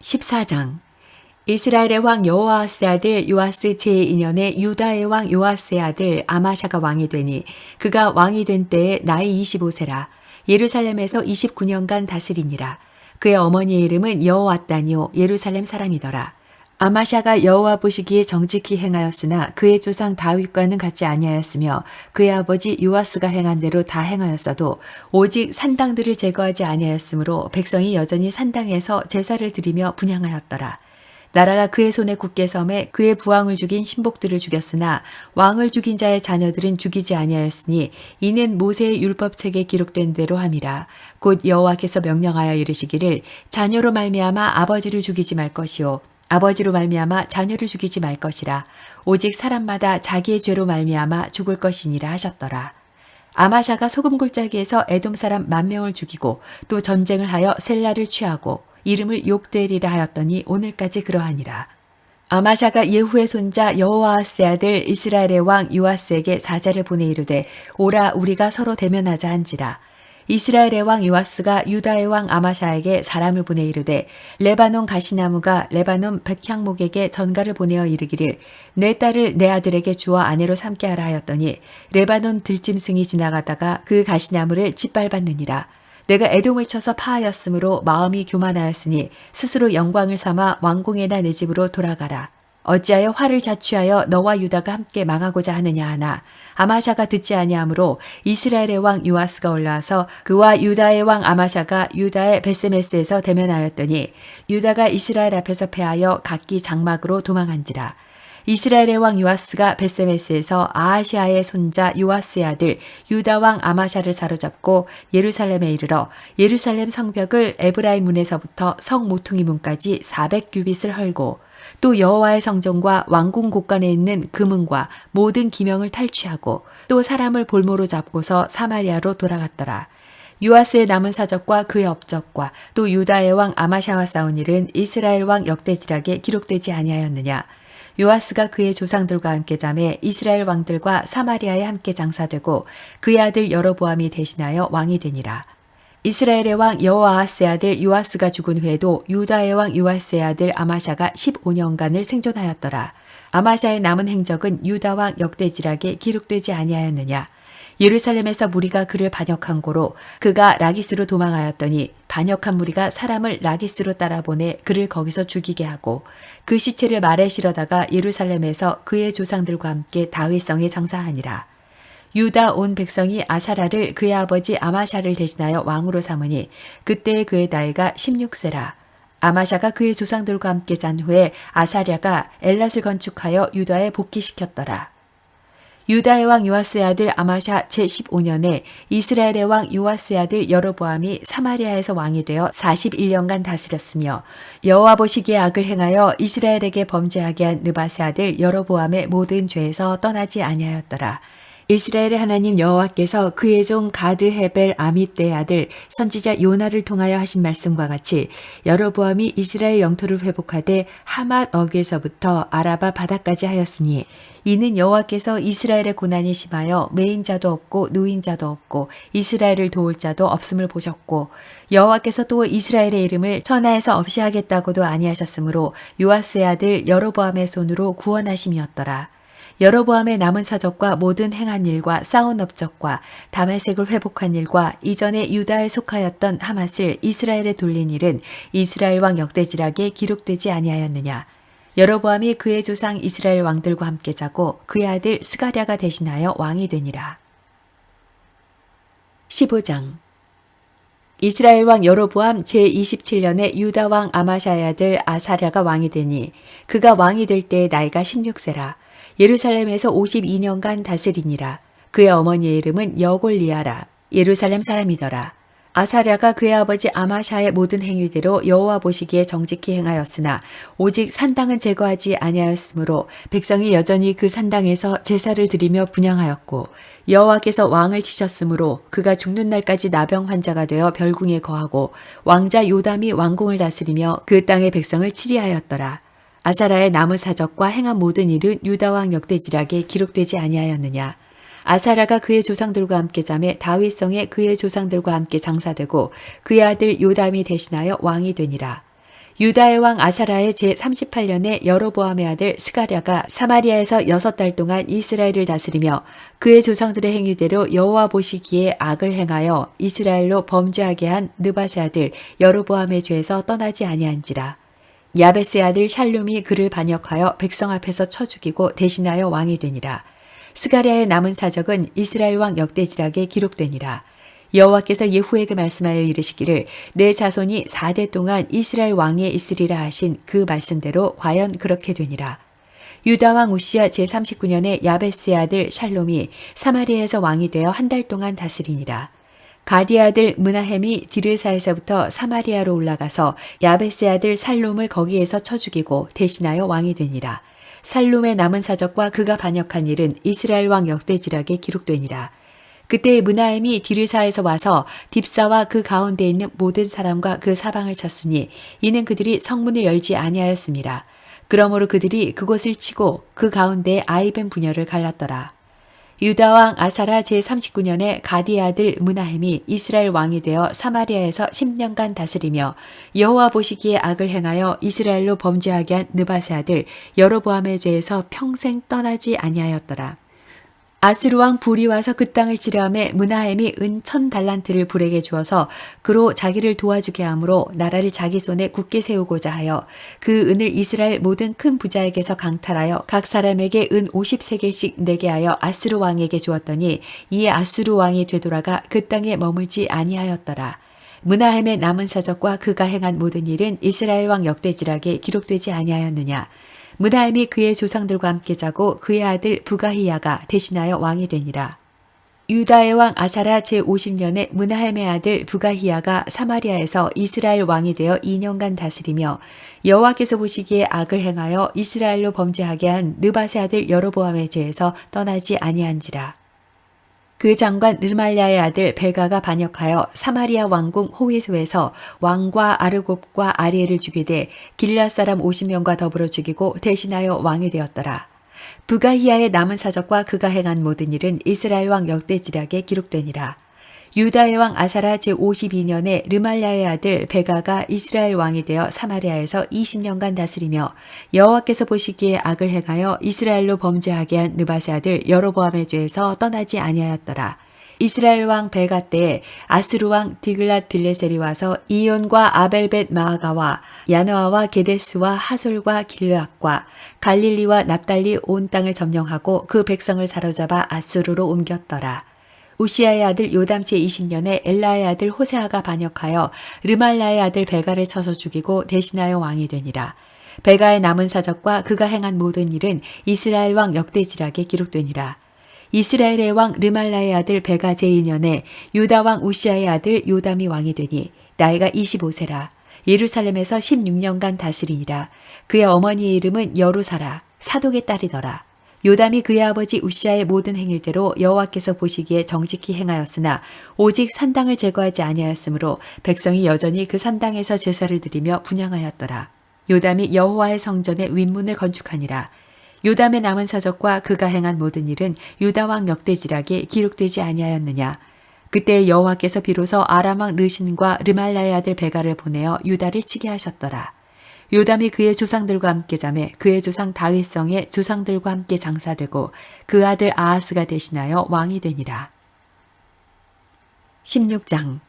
14장 이스라엘의 왕 여호아스의 아들 요아스 제2년에 유다의 왕 요아스의 아들 아마샤가 왕이 되니 그가 왕이 된 때에 나이 25세라. 예루살렘에서 29년간 다스리니라. 그의 어머니의 이름은 여호왔다니요 예루살렘 사람이더라. 아마샤가 여호와 보시기에 정직히 행하였으나 그의 조상 다윗과는 같지 아니하였으며 그의 아버지 요아스가 행한 대로 다 행하였어도 오직 산당들을 제거하지 아니하였으므로 백성이 여전히 산당에서 제사를 드리며 분향하였더라. 나라가 그의 손에 굳게 섬에 그의 부왕을 죽인 신복들을 죽였으나 왕을 죽인 자의 자녀들은 죽이지 아니하였으니 이는 모세의 율법책에 기록된 대로 함이라. 곧 여호와께서 명령하여 이르시기를 자녀로 말미암아 아버지를 죽이지 말 것이요 아버지로 말미암아 자녀를 죽이지 말 것이라. 오직 사람마다 자기의 죄로 말미암아 죽을 것이니라 하셨더라. 아마샤가 소금 골짜기에서 에돔 사람 10,000명을 죽이고 또 전쟁을 하여 셀라를 취하고 이름을 욕되리라 하였더니 오늘까지 그러하니라. 아마샤가 예후의 손자 여호아스의 아들 이스라엘의 왕 요아스에게 사자를 보내 이르되 오라 우리가 서로 대면하자 한지라. 이스라엘의 왕 요아스가 유다의 왕 아마샤에게 사람을 보내 이르되 레바논 가시나무가 레바논 백향목에게 전가를 보내어 이르기를 내 딸을 내 아들에게 주어 아내로 삼게 하라 하였더니 레바논 들짐승이 지나가다가 그 가시나무를 짓밟았느니라. 내가 에돔을 쳐서 파하였으므로 마음이 교만하였으니 스스로 영광을 삼아 왕궁에나 내 집으로 돌아가라. 어찌하여 화를 자취하여 너와 유다가 함께 망하고자 하느냐 하나 아마샤가 듣지 아니하므로 이스라엘의 왕 요아스가 올라와서 그와 유다의 왕 아마샤가 유다의 베세메스에서 대면하였더니 유다가 이스라엘 앞에서 패하여 각기 장막으로 도망한지라. 이스라엘의 왕 요아스가 베세메스에서 아하시아의 손자 요아스의 아들 유다 왕 아마샤를 사로잡고 예루살렘에 이르러 예루살렘 성벽을 에브라임 문에서부터 성 모퉁이 문까지 400규빗을 헐고 또 여호와의 성전과 왕궁 곳간에 있는 금은과 모든 기명을 탈취하고 또 사람을 볼모로 잡고서 사마리아로 돌아갔더라. 요아스의 남은 사적과 그의 업적과 또 유다의 왕 아마샤와 싸운 일은 이스라엘 왕 역대지락에 기록되지 아니하였느냐. 요아스가 그의 조상들과 함께 잠에 이스라엘 왕들과 사마리아에 함께 장사되고 그의 아들 여로보암이 대신하여 왕이 되니라. 이스라엘의 왕 여호아스의 아들 요아스가 죽은 후에도 유다의 왕 요아스의 아들 아마샤가 15년간을 생존하였더라. 아마샤의 남은 행적은 유다 왕 역대지락에 기록되지 아니하였느냐. 예루살렘에서 무리가 그를 반역한 고로 그가 라기스로 도망하였더니 반역한 무리가 사람을 라기스로 따라보내 그를 거기서 죽이게 하고 그 시체를 말에 실어다가 예루살렘에서 그의 조상들과 함께 다윗성에 장사하니라. 유다 온 백성이 아사라를 그의 아버지 아마샤를 대신하여 왕으로 삼으니 그때 그의 나이가 16세라. 아마샤가 그의 조상들과 함께 잔 후에 아사랴가 엘랏을 건축하여 유다에 복귀시켰더라. 유다의 왕 요아스의 아들 아마샤 제15년에 이스라엘의 왕 요아스의 아들 여로보암이 사마리아에서 왕이 되어 41년간 다스렸으며 여호와 보시기에 악을 행하여 이스라엘에게 범죄하게 한 느밧의 아들 여로보암의 모든 죄에서 떠나지 아니하였더라. 이스라엘의 하나님 여호와께서 그의 종 가드 헤벨 아mit대의 아들 선지자 요나를 통하여 하신 말씀과 같이 여로보암이 이스라엘 영토를 회복하되 하맛 어귀에서부터 아라바 바다까지 하였으니 이는 여호와께서 이스라엘의 고난이 심하여 메인 자도 없고 누인 자도 없고 이스라엘을 도울 자도 없음을 보셨고 여호와께서 또 이스라엘의 이름을 천하에서 없이 하겠다고도 아니하셨으므로 요아스의 아들 여로보암의 손으로 구원하심이었더라. 여로보암의 남은 사적과 모든 행한 일과 쌓은 업적과 다메섹을 회복한 일과 이전에 유다에 속하였던 하맛을 이스라엘에 돌린 일은 이스라엘 왕 역대지락에 기록되지 아니하였느냐. 여로보암이 그의 조상 이스라엘 왕들과 함께 자고 그의 아들 스가랴가 대신하여 왕이 되니라. 15장 이스라엘 왕 여로보암 제27년에 유다 왕 아마샤의 아들 아사랴가 왕이 되니 그가 왕이 될 때의 나이가 16세라. 예루살렘에서 52년간 다스리니라. 그의 어머니의 이름은 여골리아라. 예루살렘 사람이더라. 아사랴가 그의 아버지 아마샤의 모든 행위대로 여호와 보시기에 정직히 행하였으나 오직 산당은 제거하지 아니하였으므로 백성이 여전히 그 산당에서 제사를 드리며 분향하였고 여호와께서 왕을 치셨으므로 그가 죽는 날까지 나병 환자가 되어 별궁에 거하고 왕자 요담이 왕궁을 다스리며 그 땅의 백성을 치리하였더라. 아사라의 나무 사적과 행한 모든 일은 유다 왕 역대지락에 기록되지 아니하였느냐. 아사라가 그의 조상들과 함께 잠에 다윗성에 그의 조상들과 함께 장사되고 그의 아들 요담이 대신하여 왕이 되니라. 유다의 왕 아사라의 제38년에 여로보암의 아들 스가랴가 사마리아에서 6달 동안 이스라엘을 다스리며 그의 조상들의 행위대로 여호와 보시기에 악을 행하여 이스라엘로 범죄하게 한 느밧의 아들 여로보암의 죄에서 떠나지 아니한지라. 야베스의 아들 샬룸이 그를 반역하여 백성 앞에서 쳐 죽이고 대신하여 왕이 되니라. 스가랴의 남은 사적은 이스라엘 왕 역대지락에 기록되니라. 여호와께서 예후에게 말씀하여 이르시기를 내 자손이 4대 동안 이스라엘 왕위에 있으리라 하신 그 말씀대로 과연 그렇게 되니라. 유다 왕 우시야 제39년에 야베스의 아들 샬롬이 사마리아에서 왕이 되어 1달 동안 다스리니라. 가디의 아들 므나헴이 디르사에서부터 사마리아로 올라가서 야베스의 아들 살롬을 거기에서 쳐 죽이고 대신하여 왕이 되니라. 살롬의 남은 사적과 그가 반역한 일은 이스라엘 왕 역대지락에 기록되니라. 그때 므나헴이 디르사에서 와서 딥사와 그 가운데 있는 모든 사람과 그 사방을 쳤으니 이는 그들이 성문을 열지 아니하였습니다. 그러므로 그들이 그곳을 치고 그 가운데 아이벤 분열을 갈랐더라. 유다 왕 아사라 제39년에 가디의 아들 므나헴이 이스라엘 왕이 되어 사마리아에서 10년간 다스리며 여호와 보시기에 악을 행하여 이스라엘로 범죄하게 한 느밧의 아들 여로보암의 죄에서 평생 떠나지 아니하였더라. 아스루 왕 불이 와서 그 땅을 치려함에 므나헴이 은 1000달란트를 불에게 주어서 그로 자기를 도와주게 하므로 나라를 자기 손에 굳게 세우고자 하여 그 은을 이스라엘 모든 큰 부자에게서 강탈하여 각 사람에게 은 50세겔씩 내게 하여 아스루 왕에게 주었더니 이에 아스루 왕이 되돌아가 그 땅에 머물지 아니하였더라. 므나헴의 남은 사적과 그가 행한 모든 일은 이스라엘 왕 역대지락에 기록되지 아니하였느냐. 므나헴이 그의 조상들과 함께 자고 그의 아들 부가히야가 대신하여 왕이 되니라. 유다의 왕 아사라 제50년에 므나헴의 아들 부가히야가 사마리아에서 이스라엘 왕이 되어 2년간 다스리며 여호와께서 보시기에 악을 행하여 이스라엘로 범죄하게 한 느밧의 아들 여로보암의 죄에서 떠나지 아니한지라. 그 장관 르말랴의 아들 베가가 반역하여 사마리아 왕궁 호위소에서 왕과 아르곱과 아리엘을 죽이되 길앗 사람 50명과 더불어 죽이고 대신하여 왕이 되었더라. 부가히야의 남은 사적과 그가 행한 모든 일은 이스라엘 왕 역대지락에 기록되니라. 유다의 왕 아사라 제52년에 르말랴의 아들 베가가 이스라엘 왕이 되어 사마리아에서 20년간 다스리며 여호와께서 보시기에 악을 행하여 이스라엘로 범죄하게 한 느밧의 아들 여로보암의 죄에서 떠나지 아니하였더라. 이스라엘 왕 베가 때에 아스루 왕 디글랏 빌레셀이 와서 이온과 아벨벳 마아가와 야느아와 게데스와 하솔과 길르앗과 갈릴리와 납달리 온 땅을 점령하고 그 백성을 사로잡아 아수르로 옮겼더라. 우시아의 아들 요담 제20년에 엘라의 아들 호세아가 반역하여 르말라의 아들 베가를 쳐서 죽이고 대신하여 왕이 되니라. 베가의 남은 사적과 그가 행한 모든 일은 이스라엘 왕 역대지락에 기록되니라. 이스라엘의 왕 르말라의 아들 베가 제2년에 유다 왕 우시아의 아들 요담이 왕이 되니 나이가 25세라. 예루살렘에서 16년간 다스리니라. 그의 어머니의 이름은 여루사라. 사독의 딸이더라. 요담이 그의 아버지 우시아의 모든 행위대로 여호와께서 보시기에 정직히 행하였으나 오직 산당을 제거하지 아니하였으므로 백성이 여전히 그 산당에서 제사를 드리며 분향하였더라. 요담이 여호와의 성전의 윗문을 건축하니라. 요담의 남은 사적과 그가 행한 모든 일은 유다 왕 역대지락에 기록되지 아니하였느냐. 그때 여호와께서 비로소 아람 왕 르신과 르말라의 아들 베가를 보내어 유다를 치게 하셨더라. 요담이 그의 조상들과 함께 자매 그의 조상 다윗성의 조상들과 함께 장사되고 그 아들 아하스가 대신하여 왕이 되니라. 16장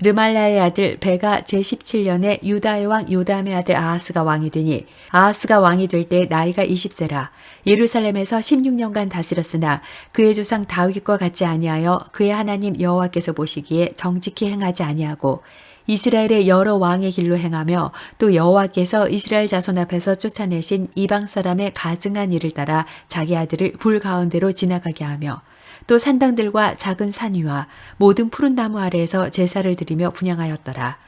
르말라의 아들 베가 제17년에 유다의 왕 요담의 아들 아하스가 왕이 되니 아하스가 왕이 될 때 나이가 20세라. 예루살렘에서 16년간 다스렸으나 그의 조상 다윗과 같지 아니하여 그의 하나님 여호와께서 보시기에 정직히 행하지 아니하고 이스라엘의 여러 왕의 길로 행하며 또 여호와께서 이스라엘 자손 앞에서 쫓아내신 이방 사람의 가증한 일을 따라 자기 아들을 불 가운데로 지나가게 하며 또 산당들과 작은 산 위와 모든 푸른 나무 아래에서 제사를 드리며 분향하였더라.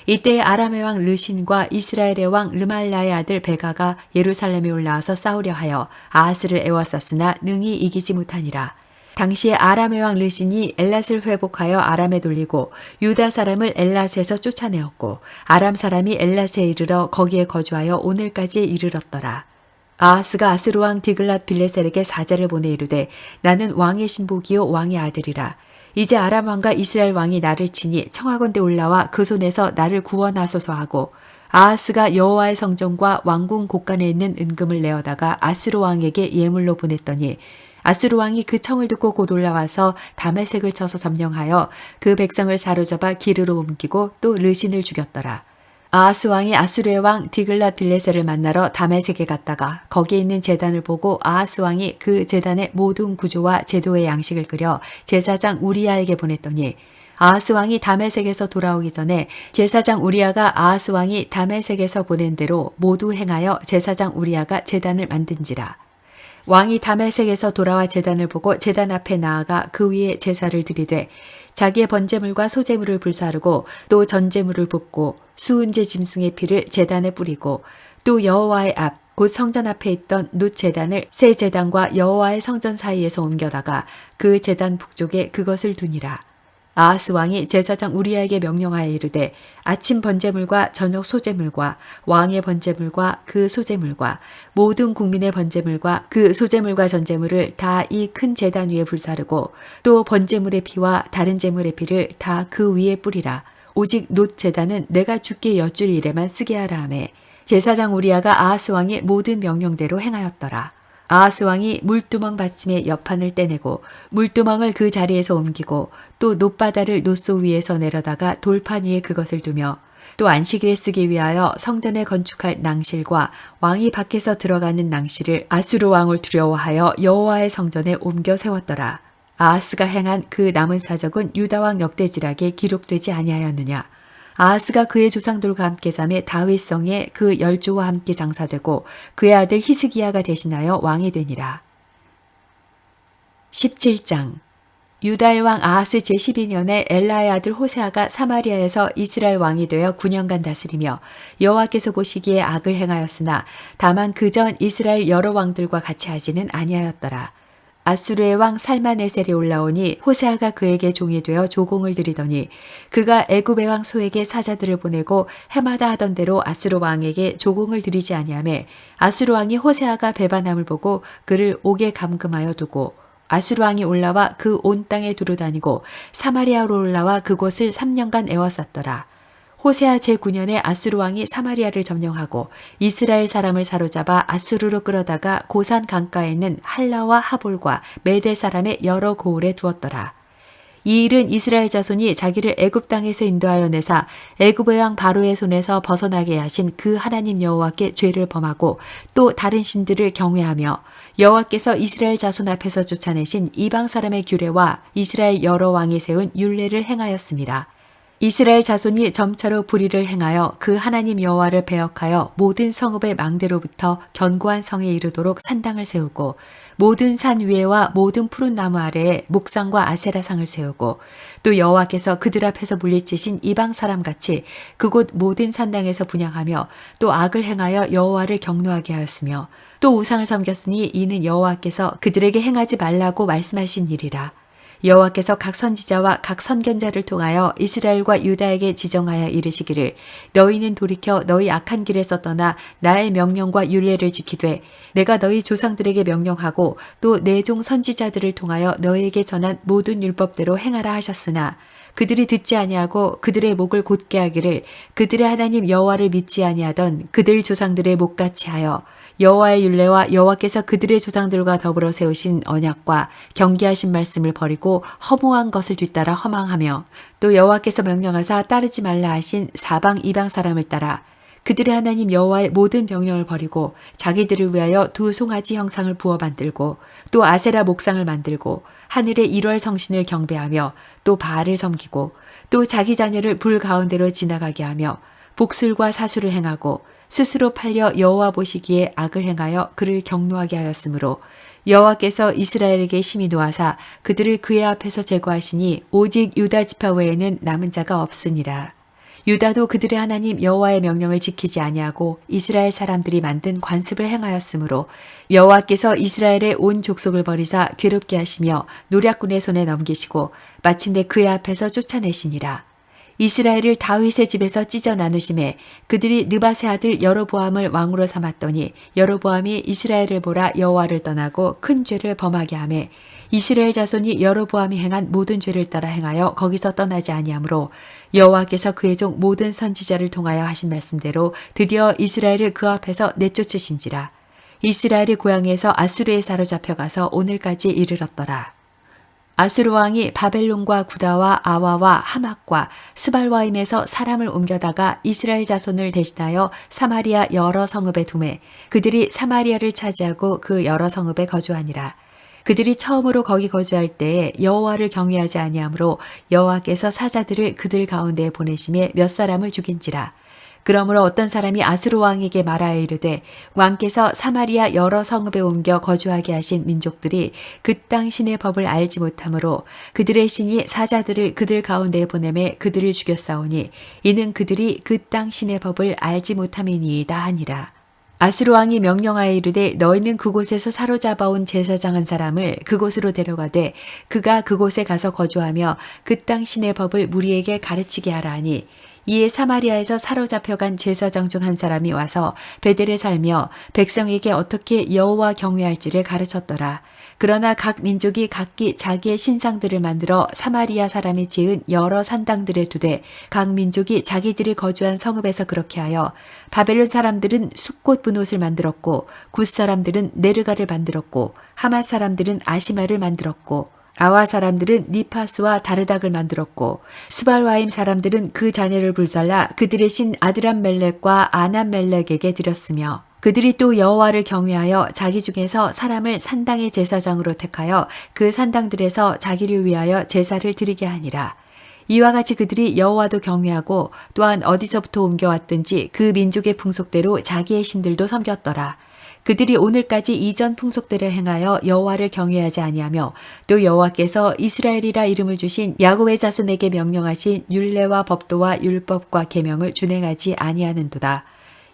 이때 아람의 왕 르신과 이스라엘의 왕 르말라의 아들 베가가 예루살렘에 올라와서 싸우려 하여 아하스를 애워쌌으나 능히 이기지 못하니라. 당시에 아람의 왕 르신이 엘랏을 회복하여 아람에 돌리고 유다 사람을 엘랏에서 쫓아내었고 아람 사람이 엘랏에 이르러 거기에 거주하여 오늘까지 이르렀더라. 아하스가 아수르 왕 디글랏 빌레셀에게 사자를 보내 이르되 나는 왕의 신복이요 왕의 아들이라. 이제 아람 왕과 이스라엘 왕이 나를 치니 청하건대 올라와 그 손에서 나를 구원하소서 하고 아하스가 여호와의 성전과 왕궁 곳간에 있는 은금을 내어다가 아수르 왕에게 예물로 보냈더니 아수르 왕이 그 청을 듣고 곧 올라와서 다메섹을 쳐서 점령하여 그 백성을 사로잡아 기르로 옮기고 또 르신을 죽였더라. 아하스 왕이 아수르의 왕 디글랏 빌레셀을 만나러 다메섹에 갔다가 거기에 있는 제단을 보고 아하스 왕이 그 제단의 모든 구조와 제도의 양식을 그려 제사장 우리야에게 보냈더니 아하스 왕이 다메섹에서 돌아오기 전에 제사장 우리야가 아하스 왕이 다메섹에서 보낸 대로 모두 행하여 제사장 우리야가 제단을 만든지라. 왕이 다메섹에서 돌아와 제단을 보고 제단 앞에 나아가 그 위에 제사를 드리되 자기의 번제물과 소제물을 불사르고 또 전제물을 붓고 수은제 짐승의 피를 제단에 뿌리고 또 여호와의 앞 곧 성전 앞에 있던 놋 제단을 새 제단과 여호와의 성전 사이에서 옮겨다가 그 제단 북쪽에 그것을 두니라. 아하스 왕이 제사장 우리야에게 명령하여 이르되 아침 번제물과 저녁 소제물과 왕의 번제물과 그 소제물과 모든 국민의 번제물과 그 소제물과 전제물을 다 이 큰 제단 위에 불사르고 또 번제물의 피와 다른 제물의 피를 다 그 위에 뿌리라. 오직 놋 제단은 내가 주께 여쭐 일에만 쓰게 하라 하매 제사장 우리야가 아하스 왕의 모든 명령대로 행하였더라. 아하스 왕이 물두멍 받침의 옆판을 떼내고 물두멍을 그 자리에서 옮기고 또 놋바다를 놋소 위에서 내려다가 돌판 위에 그것을 두며 또 안식일에 쓰기 위하여 성전에 건축할 낭실과 왕이 밖에서 들어가는 낭실을 아수르 왕을 두려워하여 여호와의 성전에 옮겨 세웠더라. 아하스가 행한 그 남은 사적은 유다 왕 역대지락에 기록되지 아니하였느냐. 아하스가 그의 조상들과 함께 잠에 다윗성에 그 열조와 함께 장사되고 그의 아들 히스기야가 대신하여 왕이 되니라. 17장 유다의 왕 아하스 제12년에 엘라의 아들 호세아가 사마리아에서 이스라엘 왕이 되어 9년간 다스리며 여호와께서 보시기에 악을 행하였으나 다만 그전 이스라엘 여러 왕들과 같이 하지는 아니하였더라. 아수르의 왕 살마네셀이 올라오니 호세아가 그에게 종이 되어 조공을 드리더니 그가 애굽의 왕 소에게 사자들을 보내고 해마다 하던 대로 아수르 왕에게 조공을 드리지 아니하매 아수르 왕이 호세아가 배반함을 보고 그를 옥에 감금하여 두고 아수르 왕이 올라와 그 온 땅에 두루다니고 사마리아로 올라와 그곳을 3년간 에워쌌더라. 호세아 제9년에 아수르 왕이 사마리아를 점령하고 이스라엘 사람을 사로잡아 아수르로 끌어다가 고산 강가에 있는 할라와 하볼과 메대 사람의 여러 고을에 두었더라. 이 일은 이스라엘 자손이 자기를 애굽 땅에서 인도하여 내사 애굽의 왕 바로의 손에서 벗어나게 하신 그 하나님 여호와께 죄를 범하고 또 다른 신들을 경외하며 여호와께서 이스라엘 자손 앞에서 쫓아내신 이방 사람의 규례와 이스라엘 여러 왕이 세운 율례를 행하였습니다. 이스라엘 자손이 점차로 불의를 행하여 그 하나님 여호와를 배역하여 모든 성읍의 망대로부터 견고한 성에 이르도록 산당을 세우고 모든 산 위에와 모든 푸른 나무 아래에 목상과 아세라상을 세우고 또 여호와께서 그들 앞에서 물리치신 이방 사람같이 그곳 모든 산당에서 분향하며 또 악을 행하여 여호와를 경노하게 하였으며 또 우상을 섬겼으니 이는 여호와께서 그들에게 행하지 말라고 말씀하신 일이라. 여호와께서 각 선지자와 각 선견자를 통하여 이스라엘과 유다에게 지정하여 이르시기를 너희는 돌이켜 너희 악한 길에서 떠나 나의 명령과 율례를 지키되 내가 너희 조상들에게 명령하고 또 내 종 선지자들을 통하여 너희에게 전한 모든 율법대로 행하라 하셨으나 그들이 듣지 아니하고 그들의 목을 곧게 하기를 그들의 하나님 여호와를 믿지 아니하던 그들 조상들의 목같이 하여 여호와의 율례와 여호와께서 그들의 조상들과 더불어 세우신 언약과 경계하신 말씀을 버리고 허무한 것을 뒤따라 허망하며 또 여호와께서 명령하사 따르지 말라 하신 사방 이방 사람을 따라 그들의 하나님 여호와의 모든 명령을 버리고 자기들을 위하여 두 송아지 형상을 부어 만들고 또 아세라 목상을 만들고 하늘의 일월 성신을 경배하며 또 바알을 섬기고 또 자기 자녀를 불 가운데로 지나가게 하며 복술과 사술을 행하고 스스로 팔려 여호와 보시기에 악을 행하여 그를 경노하게 하였으므로 여호와께서 이스라엘에게 심히 노하사 그들을 그의 앞에서 제거하시니 오직 유다 지파 외에는 남은 자가 없으니라. 유다도 그들의 하나님 여호와의 명령을 지키지 아니하고 이스라엘 사람들이 만든 관습을 행하였으므로 여호와께서 이스라엘의 온 족속을 버리사 괴롭게 하시며 노략군의 손에 넘기시고 마침내 그의 앞에서 쫓아내시니라. 이스라엘을 다윗의 집에서 찢어 나누심에 그들이 느밧의 아들 여로보암을 왕으로 삼았더니 여로보암이 이스라엘을 보라 여호와를 떠나고 큰 죄를 범하게 하매 이스라엘 자손이 여로보암이 행한 모든 죄를 따라 행하여 거기서 떠나지 아니하므로 여호와께서 그의 종 모든 선지자를 통하여 하신 말씀대로 드디어 이스라엘을 그 앞에서 내쫓으신지라. 이스라엘이 고향에서 아수르에 사로잡혀가서 오늘까지 이르렀더라. 아수르 왕이 바벨론과 구다와 아와와 하맛과 스발와임에서 사람을 옮겨다가 이스라엘 자손을 대신하여 사마리아 여러 성읍에 두매 그들이 사마리아를 차지하고 그 여러 성읍에 거주하니라. 그들이 처음으로 거기 거주할 때에 여호와를 경외하지 아니하므로 여호와께서 사자들을 그들 가운데에 보내심에 몇 사람을 죽인지라. 그러므로 어떤 사람이 아수르 왕에게 말하여 이르되 왕께서 사마리아 여러 성읍에 옮겨 거주하게 하신 민족들이 그 땅 신의 법을 알지 못하므로 그들의 신이 사자들을 그들 가운데에 보내매 그들을 죽였사오니 이는 그들이 그 땅 신의 법을 알지 못함이니이다 하니라. 아수르 왕이 명령하여 이르되 너희는 그곳에서 사로잡아온 제사장 한 사람을 그곳으로 데려가되 그가 그곳에 가서 거주하며 그 땅 신의 법을 무리에게 가르치게 하라 하니 이에 사마리아에서 사로잡혀간 제사장 중 한 사람이 와서 베델에 살며 백성에게 어떻게 여호와 경외할지를 가르쳤더라. 그러나 각 민족이 각기 자기의 신상들을 만들어 사마리아 사람이 지은 여러 산당들에 두되 각 민족이 자기들이 거주한 성읍에서 그렇게 하여 바벨론 사람들은 숲꽃 분옷을 만들었고 굿 사람들은 네르가를 만들었고 하맛 사람들은 아시마를 만들었고 아와 사람들은 니파스와 다르닥을 만들었고 스발와임 사람들은 그 자녀를 불살라 그들의 신 아드람멜렉과 아남멜렉에게 드렸으며 그들이 또 여호와를 경외하여 자기 중에서 사람을 산당의 제사장으로 택하여 그 산당들에서 자기를 위하여 제사를 드리게 하니라. 이와 같이 그들이 여호와도 경외하고 또한 어디서부터 옮겨왔든지 그 민족의 풍속대로 자기의 신들도 섬겼더라. 그들이 오늘까지 이전 풍속대로 행하여 여호와를 경외하지 아니하며 또 여호와께서 이스라엘이라 이름을 주신 야곱의 자손에게 명령하신 율례와 법도와 율법과 계명을 준행하지 아니하는도다.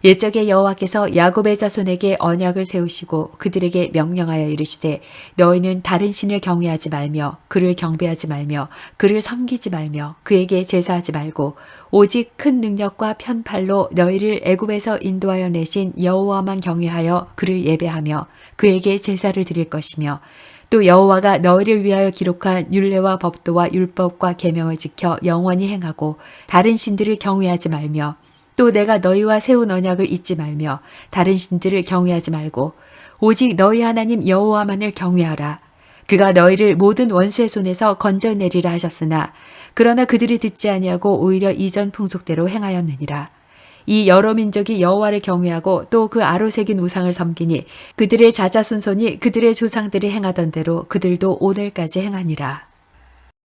옛적에 여호와께서 야곱의 자손에게 언약을 세우시고 그들에게 명령하여 이르시되 너희는 다른 신을 경외하지 말며 그를 경배하지 말며 그를 섬기지 말며 그에게 제사하지 말고 오직 큰 능력과 편팔로 너희를 애굽에서 인도하여 내신 여호와만 경외하여 그를 예배하며 그에게 제사를 드릴 것이며 또 여호와가 너희를 위하여 기록한 율례와 법도와 율법과 계명을 지켜 영원히 행하고 다른 신들을 경외하지 말며 또 내가 너희와 세운 언약을 잊지 말며 다른 신들을 경외하지 말고 오직 너희 하나님 여호와만을 경외하라. 그가 너희를 모든 원수의 손에서 건져내리라 하셨으나 그러나 그들이 듣지 아니하고 오히려 이전 풍속대로 행하였느니라. 이 여러 민족이 여호와를 경외하고 또 그 아로 새긴 우상을 섬기니 그들의 자자손손이 그들의 조상들이 행하던 대로 그들도 오늘까지 행하니라.